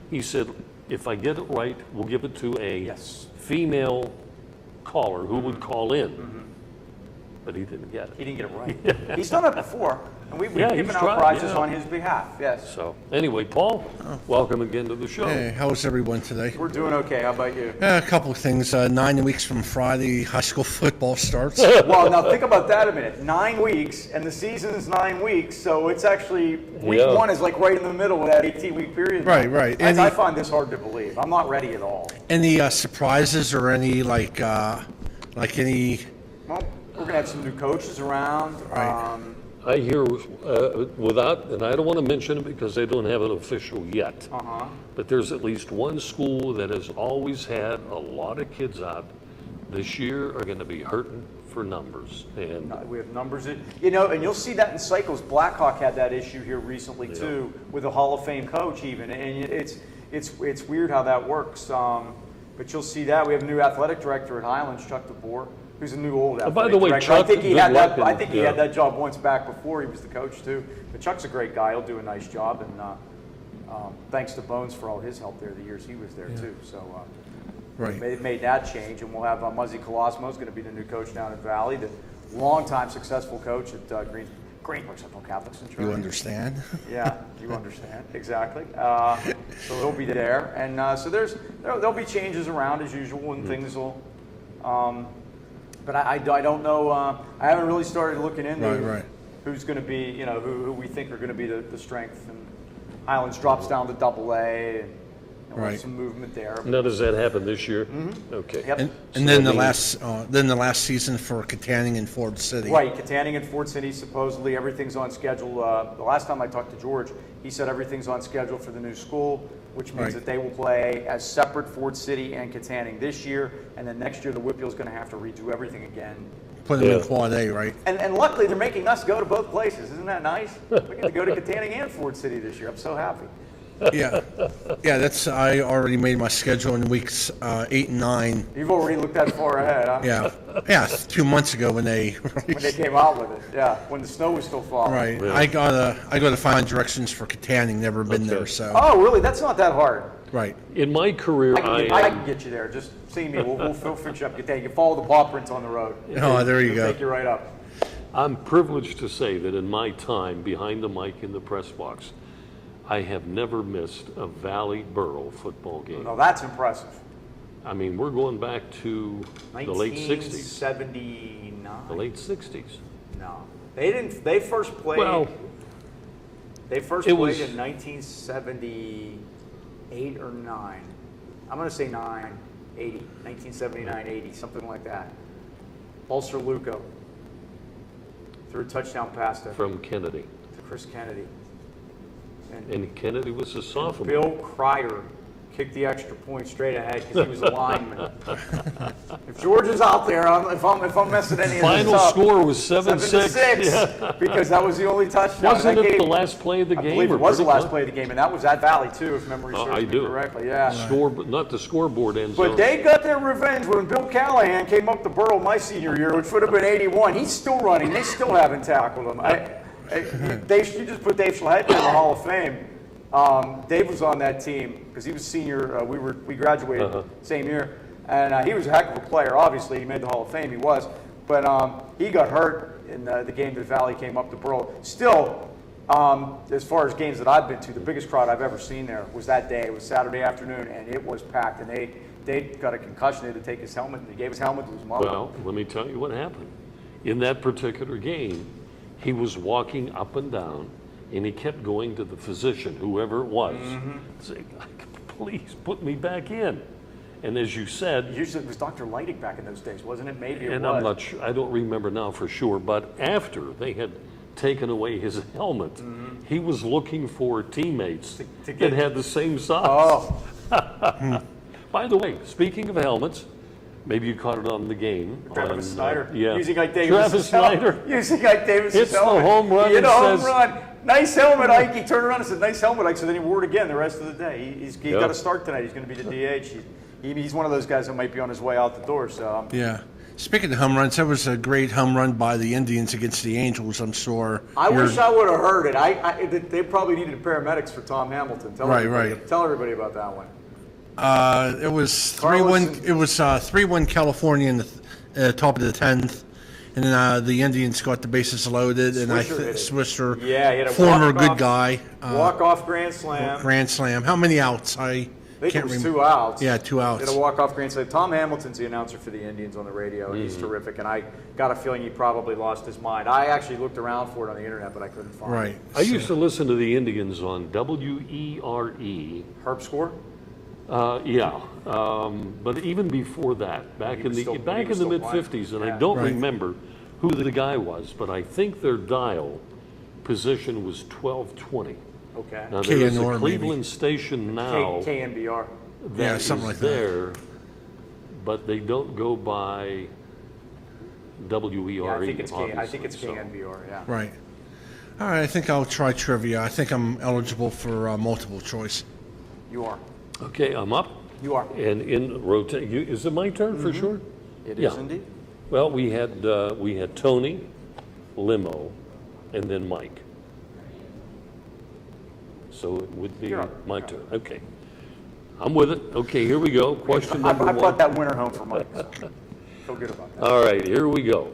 He said, if I get it right, we'll give it to a female caller who would call in. But he didn't get it. He didn't get it right. He's done it before, and we've Yeah, given he's out tried, prizes yeah. on his behalf. Yes. So anyway, Paul, welcome again to the show. Hey, how's everyone today? We're doing okay. How about you? A couple of things. 9 weeks from Friday, high school football starts. Well, now think about that a minute. 9 weeks, and the season's 9 weeks, so it's actually week one is like right in the middle of that 18-week period. Right, right. I find this hard to believe. I'm not ready at all. Any surprises or any any? Well, we're gonna have some new coaches around. Right. I hear without, and I don't want to mention it because they don't have it official yet, but there's at least one school that has always had a lot of kids out. This year are going to be hurting for numbers. And We have numbers, and you'll see that in cycles. Blackhawk had that issue here recently too, with a Hall of Fame coach even, and it's weird how that works. But you'll see that we have a new athletic director at Highlands, Chuck DeBoer, who's a new old athletic by the way, director. Chuck, I think he good had luck that. I and- think he had that job once back before he was the coach too. But Chuck's a great guy. He'll do a nice job, and thanks to Bones for all his help there the years he was there too. So. Right. Made that change, and we'll have Muzzy Colosimo is going to be the new coach down at Valley, the longtime successful coach at Greenbrook Central Catholic Central. You understand? Yeah, you understand exactly. So he'll be there, and so there'll be changes around as usual, and things will. But I don't know. I haven't really started looking into who's going to be, who we think are going to be the strength. And Highlands drops down to AA. And, some movement there. now, does that happen this year? Okay. Yep. And then the last season for Katanning and Ford City. Right, Katanning and Ford City, supposedly everything's on schedule. The last time I talked to George, he said everything's on schedule for the new school, which means that they will play as separate Ford City and Katanning this year, and then next year the Whitfield's going to have to redo everything again. Put them in Quad A, right? And luckily they're making us go to both places. Isn't that nice? We're going to go to Katanning and Ford City this year. I'm so happy. Yeah. I already made my schedule in weeks 8 and 9. You've already looked that far ahead, huh? Yeah. 2 months ago when they came out with it. Yeah, when the snow was still falling. Right. Really? I got to find directions for Katanning. Never been there, so. Oh, really? That's not that hard. Right. In my career, I can get you there. Just see me. We'll fix you up. You can follow the paw prints on the road. Oh, there you We'll go. take you right up. I'm privileged to say that in my time behind the mic in the press box, I have never missed a Valley Borough football game. No, that's impressive. I mean, we're going back to the late 60s. 1979. The late 60s. No, they didn't. They first played. Well, they first played in 1978 or 9. I'm going to say 1979, 80, something like that. Ulster Luco threw a touchdown pass to Kennedy. To Chris Kennedy. And Kennedy was a sophomore. Bill Cryer kicked the extra point straight ahead because he was a lineman. If George is out there, if I'm messing any of this up. Final score was 7-6. Yeah. Because that was the only touchdown. Wasn't it the last play of the game? I believe it was the last play of the game, and that was at Valley too, if memory serves me correctly. Yeah. Not the scoreboard end zone. But they got their revenge when Bill Callahan came up to Borough my senior year, which would have been 81. He's still running. They still haven't tackled him. You just put Dave Schlett in the Hall of Fame. Dave was on that team because he was senior. We graduated same year, and he was a heck of a player. Obviously, he made the Hall of Fame. He was, but he got hurt in the game that Valley came up to Borough. Still, as far as games that I've been to, the biggest crowd I've ever seen there was that day. It was Saturday afternoon, and it was packed. And they got a concussion. They had to take his helmet, and they gave his helmet to his mother. Well, let me tell you what happened. In that particular game, he was walking up and down, and he kept going to the physician, whoever it was, saying, please put me back in. And as you said... Usually it was Dr. Leidig back in those days, wasn't it? Maybe it was. And I'm not sure, I don't remember now for sure, but after they had taken away his helmet, he was looking for teammates that had the same size. Oh. By the way, speaking of helmets, Maybe you caught it on the game. Travis Snyder. Yeah. Using like Travis Snyder. Using like Davis' hits the helmet. home run He hit and a home says- run. Nice helmet, Ike. He turned around and said, nice helmet, Ike. So then he wore it again the rest of the day. He got a start tonight. He's going to be the DH. He's one of those guys that might be on his way out the door. So Yeah. Speaking of home runs, that was a great home run by the Indians against the Angels, I'm sure. I wish I would have heard it. They probably needed paramedics for Tom Hamilton. Tell everybody about that one. It was 3-1. It was 3-1 California in the top of the 10th, and then the Indians got the bases loaded, and Swisher, he had a former good guy, walk-off grand slam. Grand slam. How many outs? I think it was 2 outs. Yeah, 2 outs. Did a walk-off grand slam. Tom Hamilton's the announcer for the Indians on the radio. He's terrific, and I got a feeling he probably lost his mind. I actually looked around for it on the internet, but I couldn't find it. Right. I used to listen to the Indians on WERE. Herb Score? But even before that, back in the mid-50s, and I don't remember who the guy was, but I think their dial position was 1220. Okay. Now there is a Cleveland station now KNBR. that something is like there, that. but they don't go by WERE. Yeah, I think it's KNBR. Yeah. Right. All right, I think I'll try trivia. I think I'm eligible for multiple choice. You are. Okay, I'm up. You are. And in rotate, is it my turn for sure? It is indeed. Well, we had Tony, Limo, and then Mike. So it would be my turn. Okay. I'm with it. Okay, here we go. Question number one. I brought that winner home for Mike. Feel good about that. All right, here we go.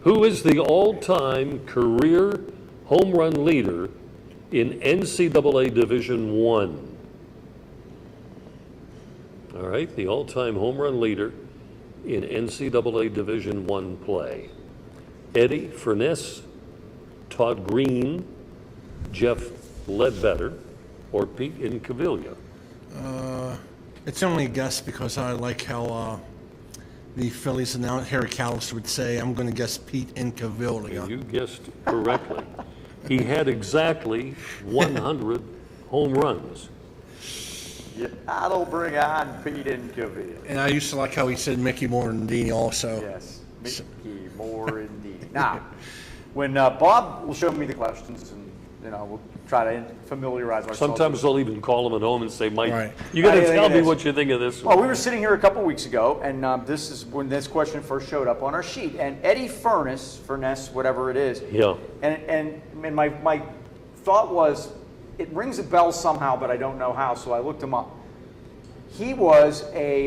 Who is the all-time career home run leader in NCAA Division I? All right, the all-time home run leader in NCAA Division I play. Eddie Furness, Todd Green, Jeff Ledbetter, or Pete Incaviglia? It's only a guess because I like how the Phillies announcer, Harry Callis, would say, I'm going to guess Pete Incaviglia. You guessed correctly. He had exactly 100 home runs. Yeah, that'll bring on Pete Incaviglia. And I used to like how he said Mickey Morandini also. Yes, Mickey Morandini. Now, when Bob will show me the questions, and we'll try to familiarize ourselves. Sometimes they'll even call him at home and say, Mike, you got got to tell me what you think of this one. Well, we were sitting here a couple weeks ago, and this is when this question first showed up on our sheet. And Eddie Furness, whatever it is. Yeah. And my thought was, it rings a bell somehow, but I don't know how, so I looked him up. He was a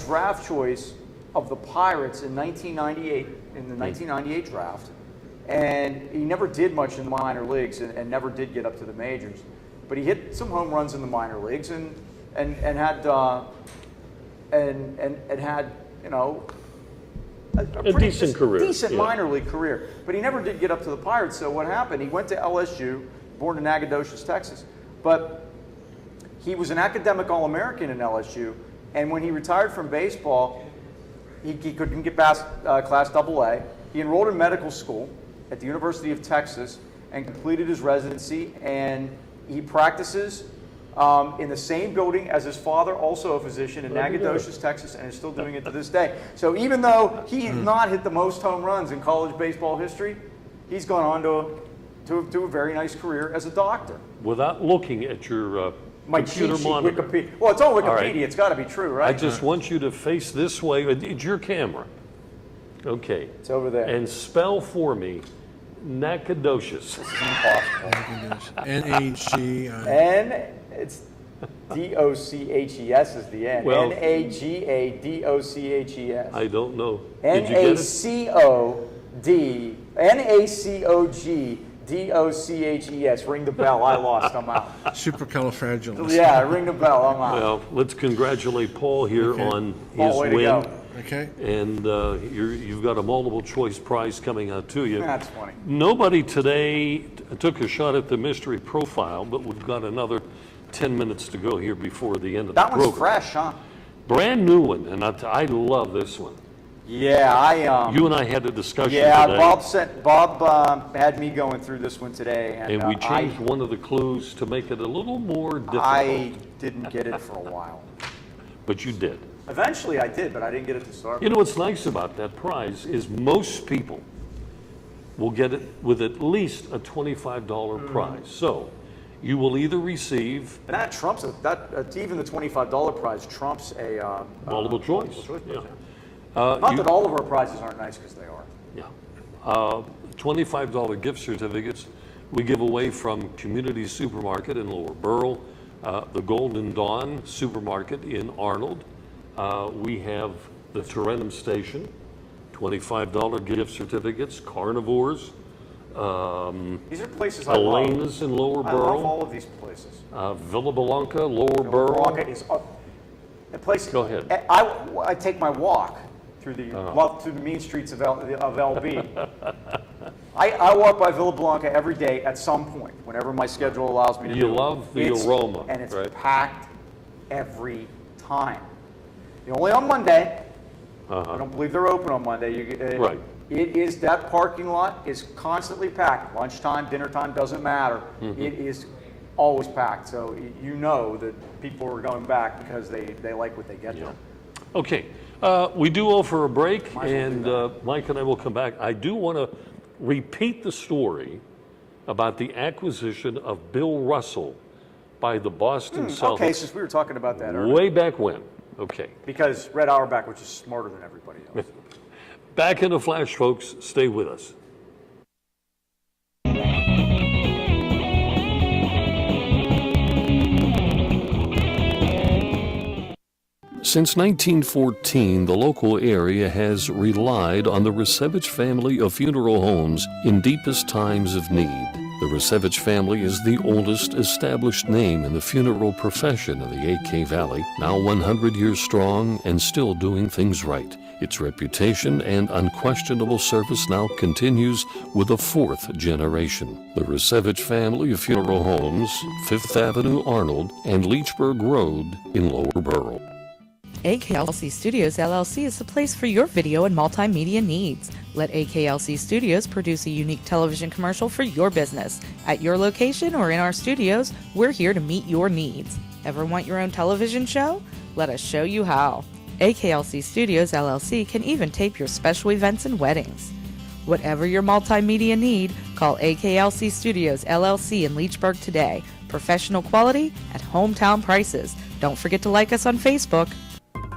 draft choice of the Pirates in 1998, in the 1998 draft. And he never did much in the minor leagues and never did get up to the majors. But he hit some home runs in the minor leagues and had a decent career. Decent minor league career. But he never did get up to the Pirates. So what happened? He went to LSU, born in Nacogdoches, Texas. But he was an academic All-American in LSU. And when he retired from baseball, he couldn't get past Class AA. He enrolled in medical school at the University of Texas and completed his residency, and he practices in the same building as his father, also a physician in Nacogdoches, Texas, and is still doing it to this day. So even though he has not hit the most home runs in college baseball history, he's gone on to a very nice career as a doctor. Without looking at your my computer monitor. Wikipedia. Well, it's on Wikipedia. Right. It's got to be true, right? I just want you to face this way. It's your camera. Okay. It's over there. And spell for me Nacogdoches. N-A-G. It's D-O-C-H-E-S is the N. Well, N-A-G-A-D-O-C-H-E-S. I don't know. Did you get it? N-A-C-O-D-N-A-C-O-G-D-O-C-H-E-S. Ring the bell. I lost. I'm out. Supercalifragilistic. Yeah, ring the bell. I'm out. Well, let's congratulate Paul here on his Paul, way to win. go. Okay. And you've got a multiple choice prize coming out to you. That's funny. Nobody today took a shot at the mystery profile, but we've got another 10 minutes to go here before the end of the program. That one's fresh, huh? Brand new one, and I love this one. Yeah, you and I had a discussion yeah, today. Bob had me going through this one today. And we changed one of the clues to make it a little more difficult. I didn't get it for a while. But you did. Eventually I did, but I didn't get it to start. You know what's nice about that prize is most people will get it with at least a $25 prize. So you will either receive... And that trumps, even the $25 prize trumps a... multiple choice. Yeah. Not that all of our prizes aren't nice, because they are. Yeah. $25 gift certificates we give away from Community Supermarket in Lower Borough, the Golden Dawn Supermarket in Arnold. We have the Tarentum Station, $25 gift certificates, Carnivores. These are places I love. Elena's in Lower Borough. I love all of these places. Villa Blanca, Lower Borough. Blanca is a place. Go ahead. I take my walk through the mean streets of LB. I walk by Villa Blanca every day at some point, whenever my schedule allows me to do it. You love the aroma. And it's right? packed every time. Only on Monday. I don't believe they're open on Monday. Right. That parking lot is constantly packed. Lunchtime, dinner time, doesn't matter. It is always packed. So you know that people are going back because they like what they get there. Okay. We do offer a break, and Mike and I will come back. I do want to repeat the story about the acquisition of Bill Russell by the Boston Celtics. Okay, since we were talking about that earlier. Way back when. Okay. Because Red Auerbach was just smarter than everybody else. Back in a flash, folks. Stay with us. Since 1914, the local area has relied on the Resevich family of funeral homes in deepest times of need. The Resevich family is the oldest established name in the funeral profession in the AK Valley, now 100 years strong and still doing things right. Its reputation and unquestionable service now continues with a fourth generation. The Resevich family of funeral homes, 5th Avenue Arnold and Leechburg Road in Lower Borough. AKLC Studios LLC is the place for your video and multimedia needs. Let AKLC Studios produce a unique television commercial for your business. At your location or in our studios, we're here to meet your needs. Ever want your own television show? Let us show you how. AKLC Studios LLC can even tape your special events and weddings. Whatever your multimedia need, call AKLC Studios LLC in Leechburg today. Professional quality at hometown prices. Don't forget to like us on Facebook.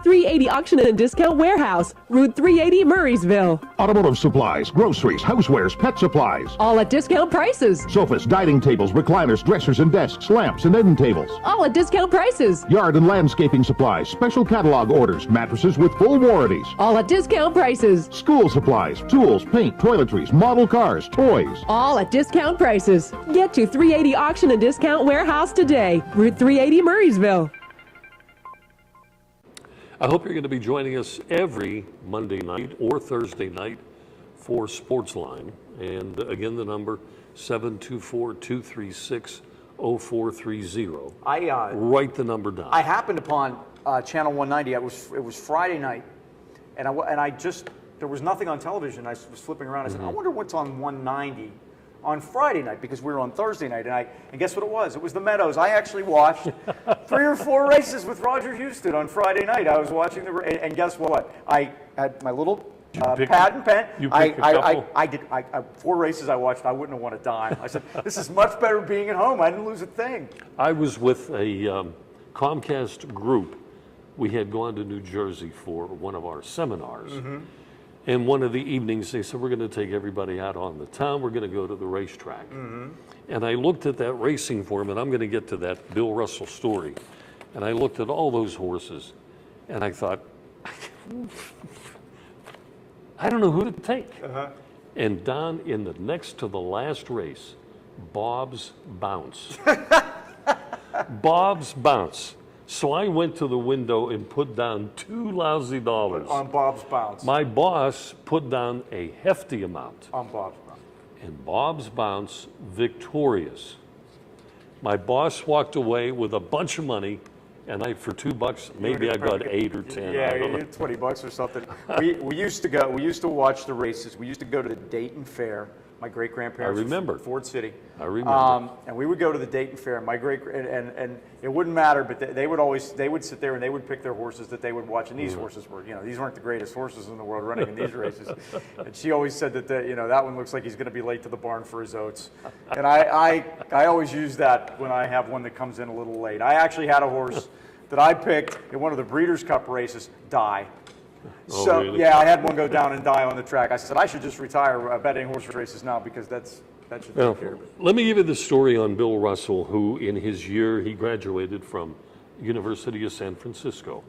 380 Auction and Discount Warehouse, Route 380, Murraysville. Automotive supplies, groceries, housewares, pet supplies. All at discount prices. Sofas, dining tables, recliners, dressers and desks, lamps and end tables. All at discount prices. Yard and landscaping supplies, special catalog orders, mattresses with full warranties. All at discount prices. School supplies, tools, paint, toiletries, model cars, toys. All at discount prices. Get to 380 Auction and Discount Warehouse today, Route 380, Murraysville. I hope you're going to be joining us every Monday night or Thursday night for Sportsline. And again, the number 724-236-0430. Write the number down. I happened upon Channel 190. It was Friday night, and there was nothing on television. I was flipping around. I said, I wonder what's on 190 on Friday night, because we were on Thursday night, and guess what it was? It was the Meadows. I actually watched 3 or 4 races with Roger Houston on Friday night. I was watching and guess what? I had my little pad and pen. You picked a couple? I did. 4 races I watched. I wouldn't have won a dime. I said, this is much better being at home. I didn't lose a thing. I was with a Comcast group. We had gone to New Jersey for one of our seminars. And one of the evenings, they said, we're going to take everybody out on the town. We're going to go to the racetrack. And I looked at that racing form, and I'm going to get to that Bill Russell story. And I looked at all those horses, and I thought, I don't know who to take. And down in the next to the last race, Bob's Bounce. Bob's Bounce. So I went to the window and put down $2 lousy. On Bob's Bounce. My boss put down a hefty amount. On Bob's Bounce. And Bob's Bounce victorious. My boss walked away with a bunch of money, and for $2, maybe I got 8 or 10. Yeah, $20 or something. We used to watch the races. We used to go to the Dayton Fair My great grandparents. I remember. From Ford City. I remember. And we would go to the Dayton Fair. And my and it wouldn't matter, but they would sit there and they would pick their horses that they would watch. And these horses were, these weren't the greatest horses in the world running in these races. And she always said that that one looks like he's going to be late to the barn for his oats. And I always use that when I have one that comes in a little late. I actually had a horse that I picked in one of the Breeders' Cup races die. Oh, So really? yeah, I had one go down and die on the track. I said I should just retire betting horse races now because that should Well, take care of it. let me give you the story on Bill Russell, who in his year, he graduated from University of San Francisco.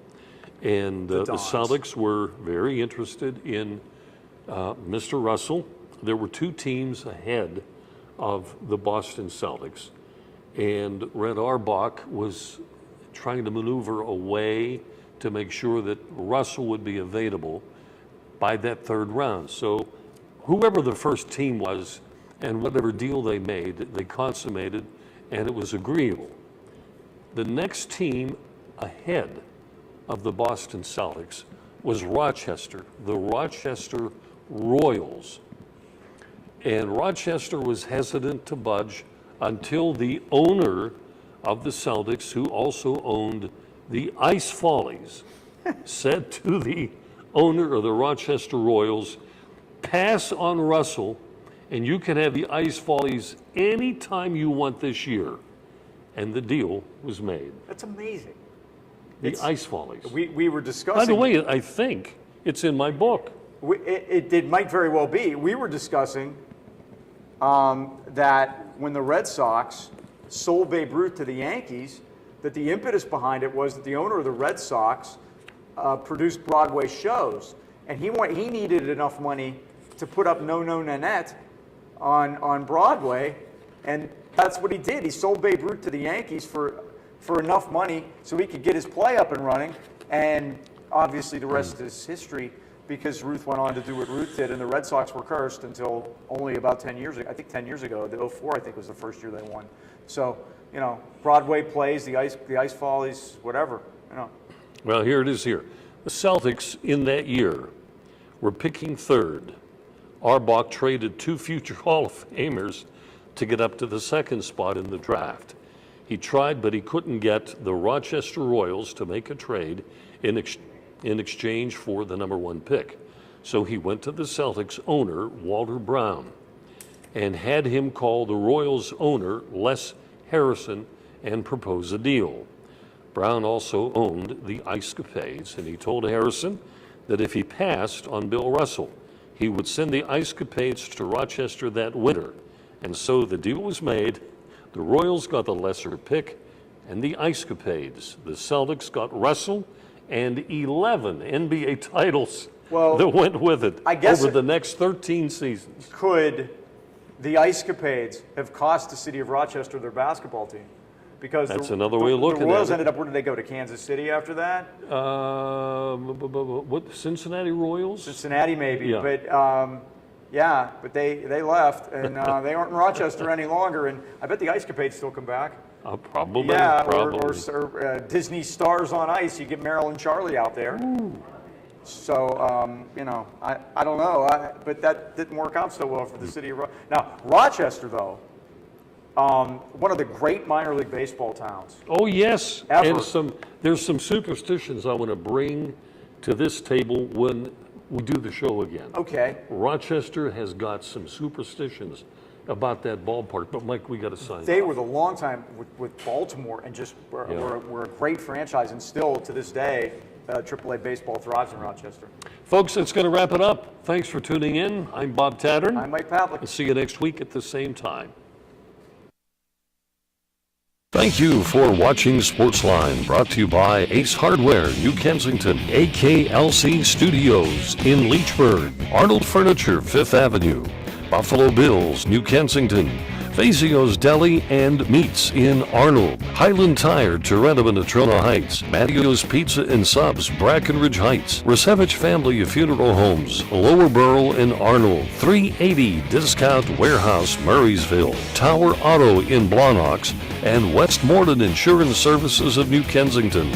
And the Celtics were very interested in Mr. Russell. There were two teams ahead of the Boston Celtics. And Red Auerbach was trying to maneuver away to make sure that Russell would be available by that third round. So whoever the first team was and whatever deal they made, they consummated, and it was agreeable. The next team ahead of the Boston Celtics was Rochester, the Rochester Royals. And Rochester was hesitant to budge until the owner of the Celtics, who also owned the Ice Follies, said to the owner of the Rochester Royals, pass on Russell, and you can have the Ice Follies anytime you want this year. And the deal was made. That's amazing. The Ice Follies. We were discussing. By the way, I think it's in my book. It might very well be. We were discussing that when the Red Sox sold Babe Ruth to the Yankees, that the impetus behind it was that the owner of the Red Sox produced Broadway shows, and he needed enough money to put up No No Nanette on Broadway, and that's what he did. He sold Babe Ruth to the Yankees for enough money so he could get his play up and running, and obviously the rest is history because Ruth went on to do what Ruth did, and the Red Sox were cursed until only about 10 years ago. I think 10 years ago, the 04 I think was the first year they won. So, Broadway plays, the Ice Follies, whatever, Well, here it is here. The Celtics in that year were picking third. Auerbach traded two future Hall of Famers to get up to the second spot in the draft. He tried, but he couldn't get the Rochester Royals to make a trade in exchange for the number one pick. So he went to the Celtics owner, Walter Brown, and had him call the Royals owner, Les Harrison, and propose a deal. Brown also owned the Ice Capades, and he told Harrison that if he passed on Bill Russell, he would send the Ice Capades to Rochester that winter. And so the deal was made. The Royals got the lesser pick and the Ice Capades. The Celtics got Russell and 11 NBA titles that went with it over the next 13 seasons. Could the Ice Capades have cost the city of Rochester their basketball team? Because that's another way of looking at it. The Royals ended up, where did they go, to Kansas City after that? What, Cincinnati Royals? Cincinnati maybe, Yeah. but they left, and they aren't in Rochester any longer, and I bet the Ice Capades still come back. Probably. Yeah, probably. or Disney Stars on Ice, you get Meryl and Charlie out there. Ooh. So, I don't know, but that didn't work out so well for the city of Rochester. Now, Rochester, though, one of the great minor league baseball towns. Oh, yes. Ever. And there's some superstitions I want to bring to this table when we do the show again. Okay. Rochester has got some superstitions about that ballpark, but Mike, we got to sign They off. were the long time with Baltimore and just were a great franchise, and still to this day, AAA baseball thrives in Rochester. Folks, that's going to wrap it up. Thanks for tuning in. I'm Bob Tattern. I'm Mike Pavlik. And see you next week at the same time. Thank you for watching Sportsline, brought to you by Ace Hardware, New Kensington, AKLC Studios in Leechburg, Arnold Furniture, 5th Avenue, Buffalo Bills, New Kensington, Fazio's Deli and Meats in Arnold, Highland Tire, Toronto and Natrona Heights, Mattio's Pizza and Subs, Brackenridge Heights, Resevich Family Funeral Homes, Lower Borough in Arnold, 380 Discount Warehouse, Murraysville, Tower Auto in Blawnox, and Westmoreland Insurance Services of New Kensington.